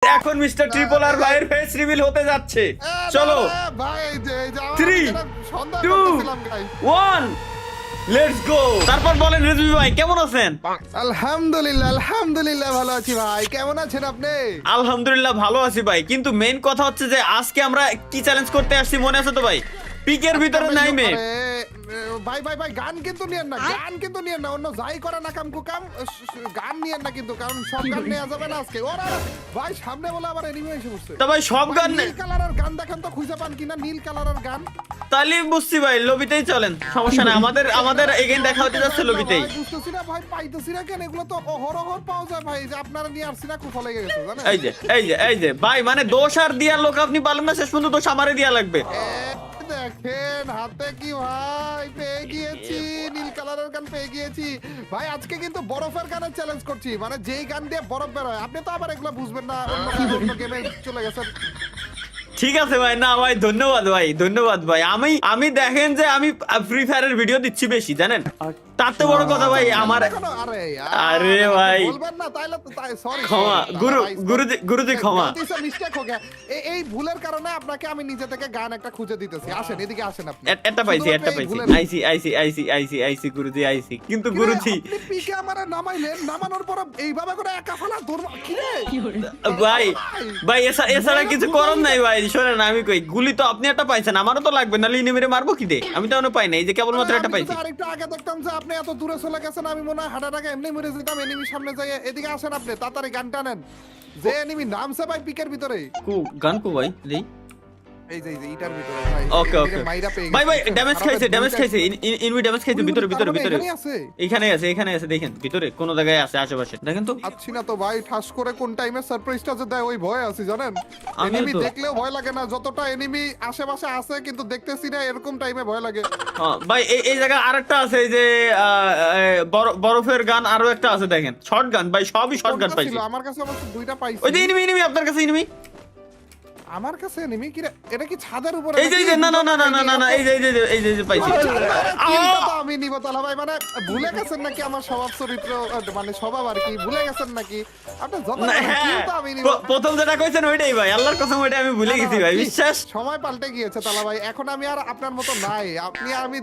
এখন mister triple আর ভাইয়ের face reveal হতে যাচ্ছে। চলো ভাই 3 2 1 লেটস গো। তারপর বলেন রিজভি ভাই কেমন আছেন? আলহামদুলিল্লাহ আলহামদুলিল্লাহ ভালো আছি ভাই, কেমন আছেন আপনি? আলহামদুলিল্লাহ ভালো আছি ভাই, কিন্তু মেইন কথা হচ্ছে যে আজকে আমরা কি চ্যালেঞ্জ করতে আসছি মনে আছে তো ভাই? পিকের ভিতরে নাই মে ভাই ভাই ভাই গান কিন্তু নিয়েন না, গান কিন্তু নিয়েন না, অন্য যাই করে না কাম কুকাম গান নিয়েন না কিন্তু, কারণ সব গান নেওয়া যাবে না আজকে। ওরা ভাই সামনে বলে আবার এনিমি এসে বসছে। তো ভাই সব গান নীল কালারের গান দেখেন তো, খুঁজে পান কিনা নীল কালারের গান? তাহলে বুঝছি ভাই, লবিতেই চলেন, সমস্যা নাই। আমাদের এগেইন দেখা হতে যাচ্ছে লবিতেই। বুঝতেছি না ভাই, পাইতেছি না কেন, এগুলো তো অহরহ পাওয়া যায় ভাই, যে আপনারা নিয়ে আসছি না, কুফা লেগে গেছে জানেন? এই যে ভাই, মানে দোষ আর দিয়ার লোক আপনি পারলেন না, শেষ পর্যন্ত দোষ আমারে দিয়া লাগবে। দেখেন হাতে কি ভাই পেয়ে গিয়েছি, নীল কালারের গান পেয়ে গিয়েছি ভাই। আজকে কিন্তু বরফের গানের চ্যালেঞ্জ করছি, মানে যেই গান দিয়ে বরফ বের হয়। আপনি তো আবার এগুলো বুঝবেন না, অন্য গেমে চলে গেছেন। ঠিক আছে ভাই, না ভাই ধন্যবাদ ভাই, ধন্যবাদ ভাই। আমি দেখেন যে আমি ফ্রি ফায়ারের ভিডিও দিচ্ছি বেশি জানেন, তার তো বড় কথা ভাই আমার। আরে ভাই বলবেন না তাইলে তো সরি, ক্ষমা গুরুজি ক্ষমা। মিস্টেক হয়ে গেছে, এই ভুলের কারণে আপনাকে আমি নিজে থেকে গান একটা খুঁজে দিতেছি। আসেন এদিকে আসেন, আপনি একটা পাইছি আইসি গুরুজি আইসি, কিন্তু গুরুজি আপনি পিকে আমারে নামাইলেন, নামানোর পর এইভাবে করে একা ফালা দৌড় কি রে ভাই এছাড়া কিছু করার নাই ভাই। শোনেন আমি কই, গুলি তো আপনি একটা পাইছেন, আমারও তো লাগবে, নাহলে ইনি মেরে মারবো কি দে? আমি তো এখনো পাই নাই, এই যে কেবলমাত্র একটা পাইছি। আরেকটু আগে দেখতাম যে আপনি এত দূরে চলে গেছেন, আমি মনে হয় হাঁটার আগে এমনি মরে যেতাম এনিমির সামনে যাই। এদিকে আসেন আপনি, তাড়াতাড়ি গান টানেন, যে এনিমি নামছে ভাই পিকের ভিতরে। গান কো ভাই দেই, এই যে ইটার ভিতরে ভাই। ওকে ভাই ড্যামেজ খাইছে ইনভি ড্যামেজ খাইছে ভিতরে এখানে আছে দেখেন, ভিতরে কোন জায়গায় আছে আশেপাশে দেখেন তো। আচ্ছা না তো ভাই, ঠাস করে কোন টাইমে সারপ্রাইজটা যে দেয় ওই ভয় আছে জানেন। এনিমি দেখলেও ভয় লাগে না, যতটা এনিমি আশেপাশে আছে কিন্তু দেখতেছি না, এরকম টাইমে ভয় লাগে। ভাই এই জায়গায় আরেকটা আছে, এই যে বরফের গান আরো একটা আছে দেখেন, শর্ট গান ভাই, সবই শর্ট গান পাইছি। আমার কাছে অবশ্য দুইটা পাইছি। ওই যে এনিমি আপনার কাছে এনিমি, আমার কাছে এনিমি কি রে? এটা কি ছাদের উপরে? এই যে না এই যে পাইছি। তো আমি নিব তালা ভাই, মানে ভুলে গেছেন নাকি আমার স্বভাব চরিত্র, মানে স্বভাব আর কি ভুলে গেছেন নাকি আপনি? যত তো আমি নিব। প্রথম যেটা কইছেন ওইটাই ভাই, আল্লাহর কসম ওইটা আমি ভুলে গেছি ভাই, বিশ্বাস। সময় পাল্টে গিয়েছে তালা ভাই, এখন আমি আর আপনার মতো নাই। আপনি আর আমি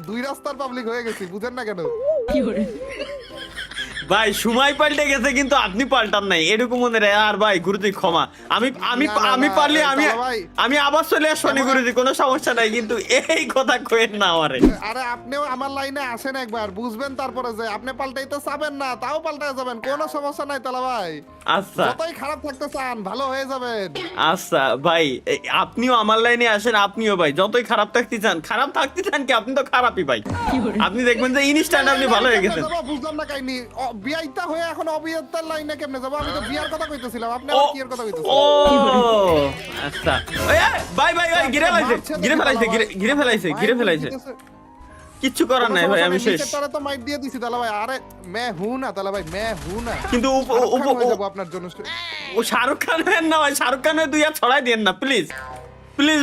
দুই রাস্তার পাবলিক হয়ে গেছি, বুঝেন না কেন? ভাই সময় পাল্টে গেছে কিন্তু আপনি পাল্টান নাই, এরকম মনে রে। আর ভাই গুরুজি ক্ষমা, আমি পারলে আমি আবার চলে আসবো গুরুজি, কোনো সমস্যা নাই, কিন্তু এই কথা কইেন না আমারে। আরে আপনিও আমার লাইনে আসেন একবার, বুঝবেন তারপরে যে আপনি পাল্টাইতে চাবেন না, তাও পাল্টায় যাবেন, কোনো সমস্যা নাই তালা ভাই। আচ্ছা যতই খারাপ থাকতে চান ভালো হয়ে যাবেন। আচ্ছা ভাই আপনিও আমার লাইনে আসেন, আপনিও ভাই যতই খারাপ থাকতে চান কি, আপনি তো খারাপই ভাই। আপনি দেখবেন যে ইনস্ট্যান্ট আপনি ভালো হয়ে গেছেন। বুঝলাম না কাহিনী, বিয়াইতা হয়ে এখন অবিয়াতার লাইনে কেমনে যাব? আমি তো বিয়ার কথা কইতেছিলাম, আপনি কি এর কথা কইতেছেন? ও আচ্ছা ভাই ঘিরে ফেলাইছে কিচ্ছু করার নাই ভাই, আমি শেষ। তারা তো মাইক দিয়ে দিছি তালা ভাই। আরে মে হুঁ না তালা ভাই, মে হুঁ না, কিন্তু আপনার জন্য ও শাহরুখ খান না ভাই, শাহরুখ খানের দুই হাত ছড়াই দেন না প্লিজ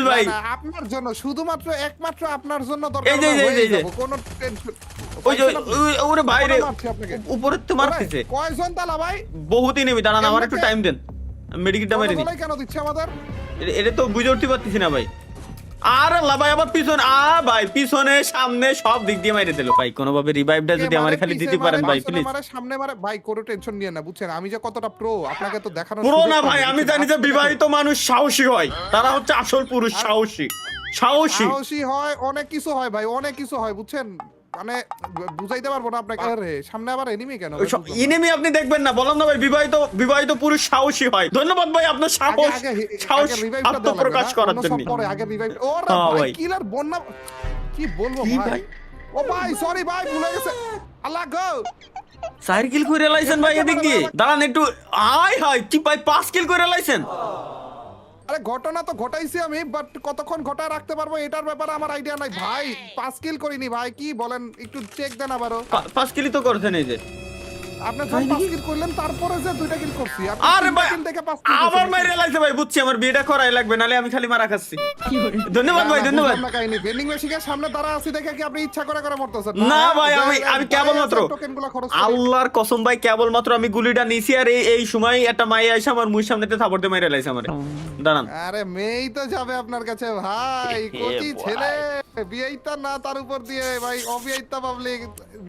ভাই। আপনার জন্য, শুধুমাত্র একমাত্র আপনার জন্য দরকার। এই যে কোনো টেনশন। ওই যে ওরে ভাই রে, উপরে তো মারতেছে। কয়জন তালা ভাই? বহুত নেবি, দাঁড়ান আমার একটু টাইম দেন, মেডিকেটটা মেরে নি। কেন দিচ্ছে আমাদের? এটা তো বুঝে উঠতে পারতেছি না ভাই। আর আল্লাহ ভাই আবার পিছনে, ভাই পিছনে সামনে সব দিক দিয়ে মাইরে দিল ভাই। কোনোভাবে রিভাইভটা যদি আমার খালি দিতে পারেন ভাই প্লিজ। সামনে মারে ভাই, কোনো টেনশন নিয়ে না, বুঝছেন আমি যে কতটা প্রো আপনাকে তো দেখানো। প্রো না ভাই, আমি জানি যে বিবাহিত মানুষ সাহসী হয়, তারা হচ্ছে আসল পুরুষ। সাহসী হয়, অনেক কিছু হয় ভাই, অনেক কিছু হয়, বুঝছেন, মানে বুঝাইতে পারবো না আপনাকে। আরে সামনে আবার এনিমি কেন? এনিমি আপনি দেখবেন না, বললাম না ভাই, বিবাহিত পুরুষ সাহসী হয়। ধন্যবাদ ভাই আপনার সাহস আত্মপ্রকাশ করার জন্য। পরে আগে রিভাইভ। ওরে ভাই কিলার বন্যা, কি বলবো ভাই। ও ভাই সরি ভাই, ভুলে গেছে। আল্লাহ গো, 4 কিল করে লাইছেন ভাই এদিক দিয়ে। দাঁড়ান একটু, হাই কি ভাই 5 কিল করে লাইছেন? আরে ঘটনা তো ঘটাইছি আমি, বাট কতক্ষণ ঘটায় রাখতে পারবো এটার ব্যাপারে আমার আইডিয়া নাই ভাই। 5 কিল করিনি ভাই, কি বলেন, একটু চেক দেন আবারও। 5 কিলই তো করছেন এই যে। আপনি যখন 5 কিল করলেন তারপরে যে 2টা কিল করছি আপনি আরে ভাই কিল থেকে 5 কিল আবার মাইরে লাইছে ভাই, বুঝছি আমার বিয়েটা করাই লাগবে, নালে আমি খালি মারা খাচ্ছি। ধন্যবাদ ভাই, ধন্যবাদ। না কাহিনী ভেন্ডিং মেশিনের সামনে দাঁড়া আছি দেখে কি আপনি ইচ্ছা করে মরতেছেন? না ভাই, আমি কেবলমাত্র আল্লাহর কসম ভাই, কেবলমাত্র আমি গুলিটা নিছি, আর এই সময় একটা মাইয়া এসে আমার মুখের সামনেতে থাপড় দিয়ে মাইরে লাইছে আমারে। দাঁড়ান, আরে মেয়েই তো যাবে আপনার কাছে ভাই, কচি ছেলে, বিয়েইতা না তার উপর দিয়ে ভাই অবিয়েইতা পাবলিক,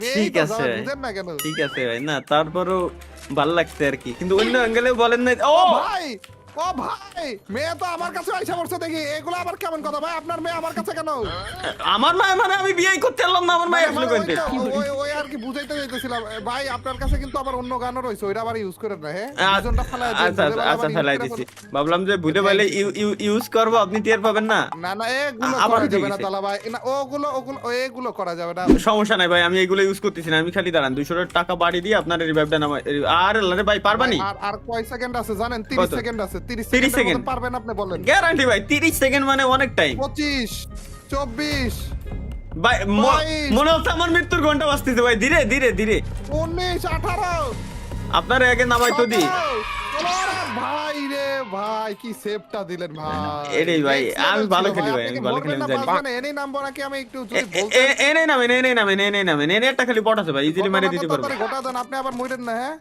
মেয়েই ঠিক তো আছে যাবে, বুঝেন না কেন? ঠিক আছে ভাই, না তারপরও ভালো লাগছে আর কি, কিন্তু অন্য অ্যাঙ্গেলেও বলেন না। ও ভাই ও ভাই, মেয়ে তো আমার কাছে আইসা পড়ছে দেখি, এগুলো আবার কেমন কথা ভাই? আপনার মেয়ে আমার কাছে কেন? আমার মা মানে আমি বিয়ে করতে পারলাম না, আমার মা আসলে মানে কইতে। ওই আর কি বুঝাইতে যাইতেছিলাম ভাই, আপনার কাছে কিন্তু আবার অন্য গানও রয়েছে, ওইটা আবার ইউজ করেন না, হ্যাঁ? দুজনটা ফালায় দিন, আচ্ছা ভুলে ভালে আচ্ছা আবার ফেলাই use করে দিছি, ভাবলাম যে ভুলে পাইলে ইউজ করবো, আপনি টের পাবেন না। না না এগুলো আবার করা উঠে যাবে না গেছে। তালা ভাই, না ওগুলো এগুলো করা যাবে না। সমস্যা নাই ভাই, আমি এগুলো ইউজ করতেছি না, আমি খালি দাঁড়ান 200 টাকা বাড়ি দিয়ে আপনার রিভাইভটা নামাই। আর আরে ভাই পারবানি? আর কয় সেকেন্ড আছে জানেন? 30 কত? সেকেন্ড আছে, 30 30 সেকেন্ড সেকেন্ড। পারবেন আপনি বলেন? গ্যারান্টি ভাই, 30 সেকেন্ড মানে অনেক টাইম 25 24 ভাই। 22 মনে হচ্ছে আমার মৃত্যুর ঘন্টা বাজতেছে ভাই, ধীরে ধীরে ধীরে। 19 18 আপনার আগে নামাই তো দি। ভাই রে ভাই, কি সেভটা দিলেন ভাই। এটাই ভাই, Next আমি level ভালো ছিল খেলি ভাই, আপনি আমি কি ভালো মরবেন খেলি, না আমি জানি। বাঁচবেন না? এনেই নামবো নাকি আমি একটু যদি বলতেন? এনে নামেন, এনে একটা খালি পট আছে ভাই, ইজিলি মারে দিতে পারবো। ঘটা দেন, আপনি আবার মরেন না, হ্যাঁ?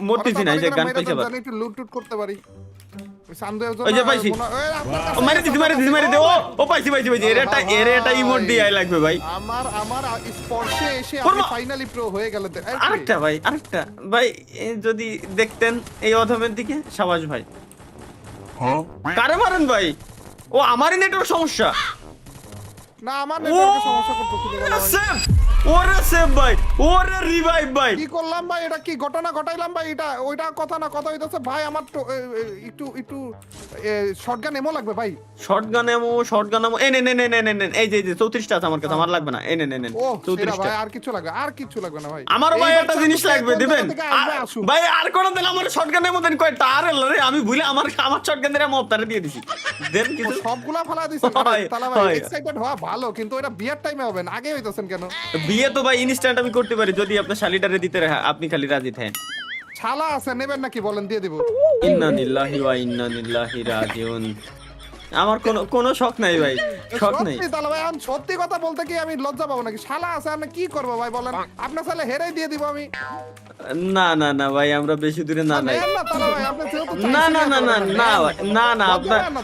মরতেছি না, এই যে গান পাইছে আবার। জানি একটু লুট টুট করতে পারি। সামদের জন্য ওই যে পাইছি। ও মারি দিছি, মারি দে। ও পাইছি। এর এটা ইমোট দিয়ে আই লাগবে ভাই। আমার স্পর্শে এসে আপনি ফাইনালি প্রো হয়ে গেলেন। আরেকটা ভাই যদি দেখতেন এই অধমের দিকে, সাবাস ভাই। কারে মারেন ভাই? ও আমারই নেটওয়ার্ক সমস্যা। না আমার নেটওয়ার্কে সমস্যা করতেছিল ভাই। সেভ, ওরে সেভ ভাই, ওরে রিভাইভ ভাই। কি করলাম ভাই? এটা কি ঘটনা ঘটাইলাম ভাই? এটা ওইটা কথা না, কথা হইতাছে ভাই আমার তো একটু শটগান এমো লাগবে ভাই। শটগান এমো এনে এই যে 34টা আছে আমার কাছে, আমার লাগবে না, এনে ও সেটা 34টা। ভাই, আর কিছু লাগবে না ভাই। আমারও ভাই একটা জিনিস লাগবে, দিবেন আসুন ভাই? আর কোন দিন আমার শটগান এমো দেন কয়টা? আরে রে, আমি ভুলে আমার শটগান এর এমো আপনারে দিয়ে দিছি, দেন কিছু। সবগুলা ফালা দিছেন। হয়, তালা ভাই হয়। এক্সাইটেড হওয়া ভালো, কিন্তু এটা বিয়ার টাইমে হবে না, আগে হইতাছেন কেন? বিয়ে তো ভাই ইনস্ট্যান্ট আমি করতে পারি, যদি আপনার শালিটারে দিতে আপনি খালি রাজি থাকেন। ছালা আছে, নেবেন নাকি বলেন? দিয়ে দিব। ইন্না লিল্লাহি ওয়া ইন্না ইলাইহি রাজিউন। আমার কোনো শখ নাই ভাই, শখ নাই। সত্যি তালা ভাই, আমি সত্যি কথা বলতে কি আমি লজ্জা পাবো নাকি? শালা আছে, আমি কি করবো ভাই বলেন? আপনার ছেলে হেরেই দিয়ে দিব আমি। না ভাই, আমরা বেশি দূরে না নাই। নেন না তালা ভাই, আপনি যেহেতু না চাইছেন, না আপনার নেন না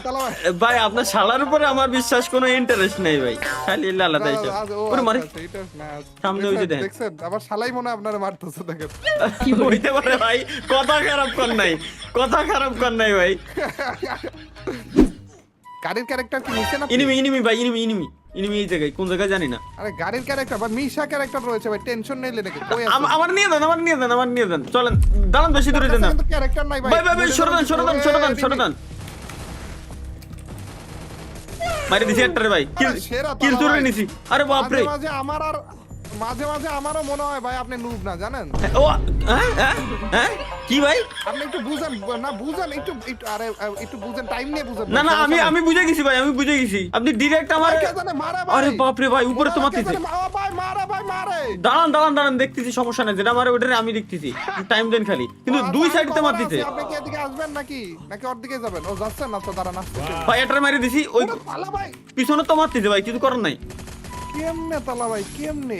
তালা ভাই। ভাই, আপনার শালার উপরে আমার বিশ্বাস কোনো ইন্টারেস্ট নেই ভাই, খালি আলাদা ও পুরো মারে আচ্ছা, এটা না। সামনে ওই যে দেখেন। দেখছেন আবার শালাই মনে হয় আপনারা মারতেছে, দেখেন। হইতে পারে ভাই, কথা খারাপ কর নাই ভাই। গাড়ির ক্যারেক্টার কি নিচে না? ইনিমি ভাই, ইনিমি এই জায়গায়, কোন জায়গায় জানি না। আরে গাড়ির ক্যারেক্টার বা মিশা ক্যারেক্টার রয়েছে ভাই, টেনশন নেই নাকি? কই আছে? আমার নিয়ে দেন, চলেন দাঁড়ান, বেশি দূরে যান না। কিন্তু ক্যারেক্টার নাই ভাই। ভাই সরে দেন। মারি দিছি একটা রে ভাই, কিল চুরে নিছি। আরে বাপ রে, মাঝে মাঝে আমারও মনে হয় ভাই আপনি নুব না, জানেন? ও হ্যাঁ কি ভাই? আপনি একটু বুঝেন না, বুঝেন একটু আরে একটু বুঝেন, টাইম নিয়ে বুঝেন। না আমি বুঝে গেছি ভাই, আপনি ডিরেক্ট আমার। কে জানে মারে ভাই। আরে বাপ রে ভাই, উপরে তো ও মারতেছে। ভাই মারে। দাঁড়ান দেখতেছি, সমস্যা নাই, যেটা মারে ওটারে আমি দেখতেছি, টাইম দেন খালি। কিন্তু দুই সাইডে মারতেছে আপনি কি এদিকে আসবেন নাকি ওর দিকে যাবেন? ও যাচ্ছেন না তো, দাঁড়ান আসতেছে ভাই, এটারে মারি দিছি, ওই তালা ভাই। পিছনে তো মারতেছে ভাই, কিছু করার নাই। কেমনে তালা ভাই, কেমনে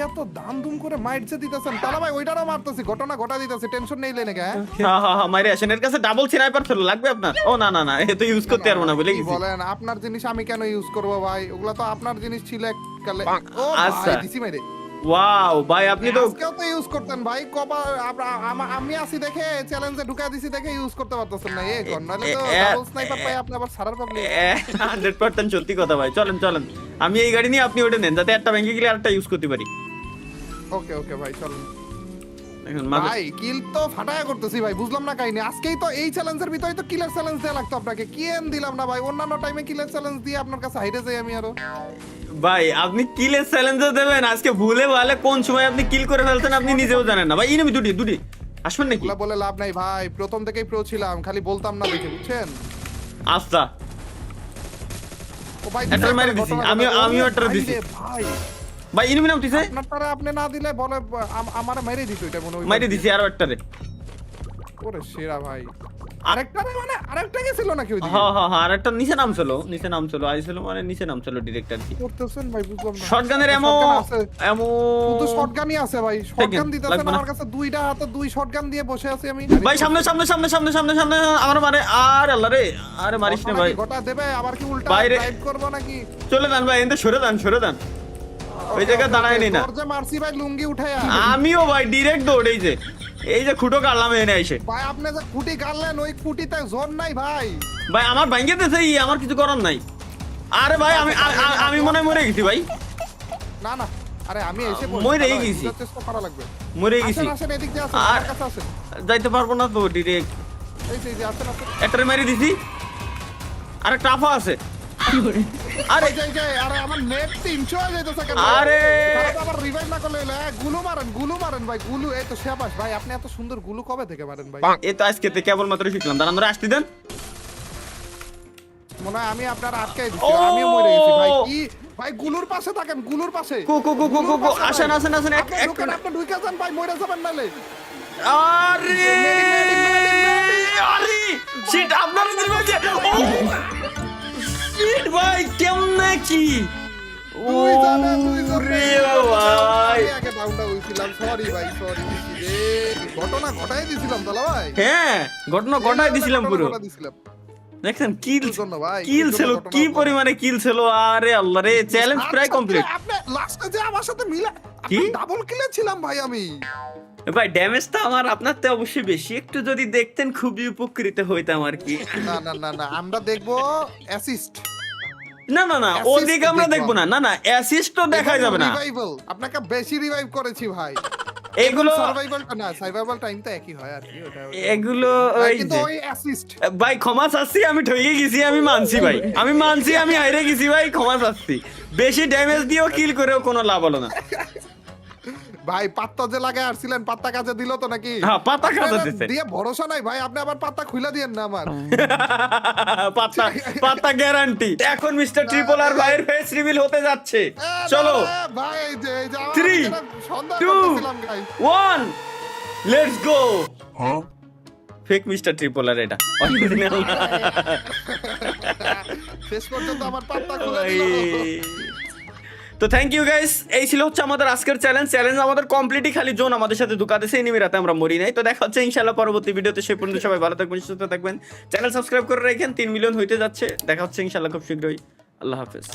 এত দাম দুম করে মাইরছে দিতেছেন? তালা ভাই ওইটারও মারতেছি, ঘটনা ঘটা দিতেছি, টেনশন নেই লেনে গা। হ্যাঁ মাইরে আসেন, এর কাছে ডাবল স্নাইপার ছিল, লাগবে আপনার? ও না এ তো ইউজ করতে পারবো না বলে কি গেছি। বলেন? আপনার জিনিস আমি কেন ইউজ করব ভাই? ওগুলা তো আপনার জিনিস ছিল এককালে। ও আচ্ছা। ভাই দিছি মাইরে। ওয়াও ভাই, আপনি তো আজকেও তো ইউজ করতেন ভাই, কবার আমি আসি দেখে চ্যালেঞ্জে ঢুকা দিছি দেখে ইউজ করতে পারতেছেন না। এই কোন নালে তো ডাবল স্নাইপার পাই আপনি আবার সারার পাবলিক। 100% সত্যি কথা ভাই, চলেন আমি এই গাড়ি নিয়ে, আপনি ওটা নেন, যাতে একটা ভেঙে গেলে আরেকটা ইউজ করতে পারি। ওকে ভাই চলুন। এখন ভাই কিল তো ফাটায়া করতেছি ভাই, বুঝলাম না কাহিনী। আজকেই তো এই চ্যালেঞ্জের ভিতরে তো কিলের চ্যালেঞ্জ দেয়া লাগতো আপনাকে, কি এন দিলাম না ভাই? অন্যান্য টাইমে কিলের চ্যালেঞ্জ দিয়ে আপনার কাছে হাইরে যাই আমি আরো। ভাই আপনি কিলের চ্যালেঞ্জও দেবেন? আজকে ভুলে ভালে কোন সময় আপনি কিল করে ফেলছেন আপনি নিজেও জানেন না ভাই। ইনিমি দুটি আসবেন নাকি? ওগুলা বলে লাভ নাই ভাই, প্রথম থেকেই প্রো ছিলাম, খালি বলতাম না দেখে, বুঝছেন? আচ্ছা ও ভাই একটা মারি দিছি, আমিও একটা দিছি। ভাই ভাই এনিমি নামতিছে, আপনারটারে আপনি না দিলে বলে আমারে মেরে দিত এটা মনে হয়। মাইরে দিছি আরো একটা রে। ওরে সেরা ভাই। আরেকটা মানে আরেকটা গেছিল নাকি ওইদিকে? হ্যাঁ হ্যাঁ হ্যাঁ, আরেকটা নিচে নামছিল আইছিল মানে নিচে নামছিল ডাইরেক্ট আর কি। করতেছেন ভাই বুঝলাম না। শটগানের এমো এমো শুধু শটগানই আছে ভাই। শটগান দিতেছেন আমার কাছে, দুইটা হাতে দুই শটগান দিয়ে বসে আছি আমি। ভাই সামনে আমার মারে, আর আল্লাহ রে, আরে মারিস না ভাই। গোটা দেবে আবার কি উল্টা বাইরে ড্রাইভ করব নাকি? চলে যান ভাই, এনতে সরে যান ওই জায়গায় দাঁড়ায় নি না। দরজা মারছি ভাই লুঙ্গি উঠায়া। আমিও ভাই ডাইরেক্ট দৌড়, এই যে খুঁটো কাটলাম এনে এসে। ভাই আপনি যে খুঁটি গাড়লেন ওই খুঁটিতে জোর নাই ভাই। ভাই আমার ভাঙ্গে দিয়েছে, আমার কিছু করার নাই। আরে ভাই আমি মনে হয় মরে গেছি ভাই। না না, আরে আমি এসে মরে গেছি, চেষ্টা করা লাগবে। মরে গেছি। আসেন এদিক দিয়ে আসেন, আর আমার কাছে আসেন। যাইতে পারবো না তো ডিরেক্ট। এই যে আসেন। একটারে মেরে দিছি, আরেকটা আফা আছে। আরে যাই আরে আমার নেট 300 হয়ে যাইতেছে কেন? আরে আবার রিভাইভ না করলে গুলো মারেন ভাই গুলো। এই তো শেবাশ ভাই, আপনি এত সুন্দর গুলো কবে থেকে মারেন ভাই? এই তো আজকে থেকে কেবলমাত্র শিখলাম। দাঁড়ান ধরে আসতে দেন। মনে হয় আমি আপনার আটকাই দিচ্ছি, আমিও মরে গেছি ভাই। কি ভাই গুলোর পাশে থাকেন, গুলোর পাশে। কু আসেন আপনি ঢুকে যান ভাই, মরে যাবেন নালে। আরে আরে শিট, আপনার দরবাজে শিট ভাই, কেমনে কি তুই জানা রে ভাই। আমি আগে ডাউনটা হইছিলাম, সরি ভাই সরি রে। ঘটনা ঘটাই দিছিলাম তালা ভাই। হ্যাঁ ঘটনা ঘটাই দিছিলাম পুরো। দিছিলাম দেখেন কিল জন্য ভাই, কিল ছিল, কি পরিমাণে কিল ছিল। আরে আল্লাহ রে, চ্যালেঞ্জ প্রায় কমপ্লিট। আপনি লাস্টে যে আমার সাথে মিলা কি ডাবল কিলে ছিলাম ভাই আমি। ভাই ড্যামেজটা আমার আপনার তো অবশ্যই বেশি, একটু যদি দেখতেন খুবই উপকৃত হইতাম আর কি। না আমরা দেখবো অ্যাসিস্ট। না ওদিকে আমরা দেখবো না, অ্যাসিস্ট তো দেখাই যাবে না। রিভাইভাল আপনাকে বেশি রিভাইভ করেছি ভাই। এগুলো সার্ভাইভাল টাইম তো একই হয় আর কি। এগুলো ওই কিন্তু যে ওই অ্যাসিস্ট ভাই ক্ষমা চাচ্ছি, আমি ঠকে গেছি, আমি মানছি ভাই, আমি হাইরে গেছি ভাই, ক্ষমা চাচ্ছি। বেশি ড্যামেজ দিয়েও কিল করেও কোনো লাভ হলো না ভাই। পাত্তা যে লাগায় আসছিলেন, পাত্তা কাজে দিল তো নাকি? হ্যাঁ পাতা কাজে দিছে। দিয়ে ভরসা নাই ভাই, আপনি আবার পাত্তা খুলে দিয়েন না আমার। পাতা গ্যারান্টি। এখন মিস্টার ট্রিপল আর ভাইয়ের ফেস রিভিল হতে যাচ্ছে। চলো ভাই, এই যে 3 2 1 let's go. Fake mister triple আর এটা অরিজিনাল না। শেষ পর্যন্ত আমার পাত্তা খুলে দিল। তো থ্যাংক ইউ গাইস, এই ছিল হচ্ছে আমাদের আজকের চ্যালেঞ্জ আমাদের কমপ্লিটই। খালি জোন আমাদের সাথে ধোঁকাতেছে, এনিমি রাতে আমরা মরি নাই। তো দেখা হচ্ছে ইনশাআল্লাহ পরবর্তী ভিডিওতে। সেই পর্যন্ত সবাই ভালো থাকবেন, সুস্থ থাকবেন, চ্যানেল সাবস্ক্রাইব করে রাখেন। 3 মিলিয়ন হইতে যাচ্ছে। দেখা হচ্ছে ইনশাআল্লাহ খুব শীঘ্রই। আল্লাহ হাফেজ।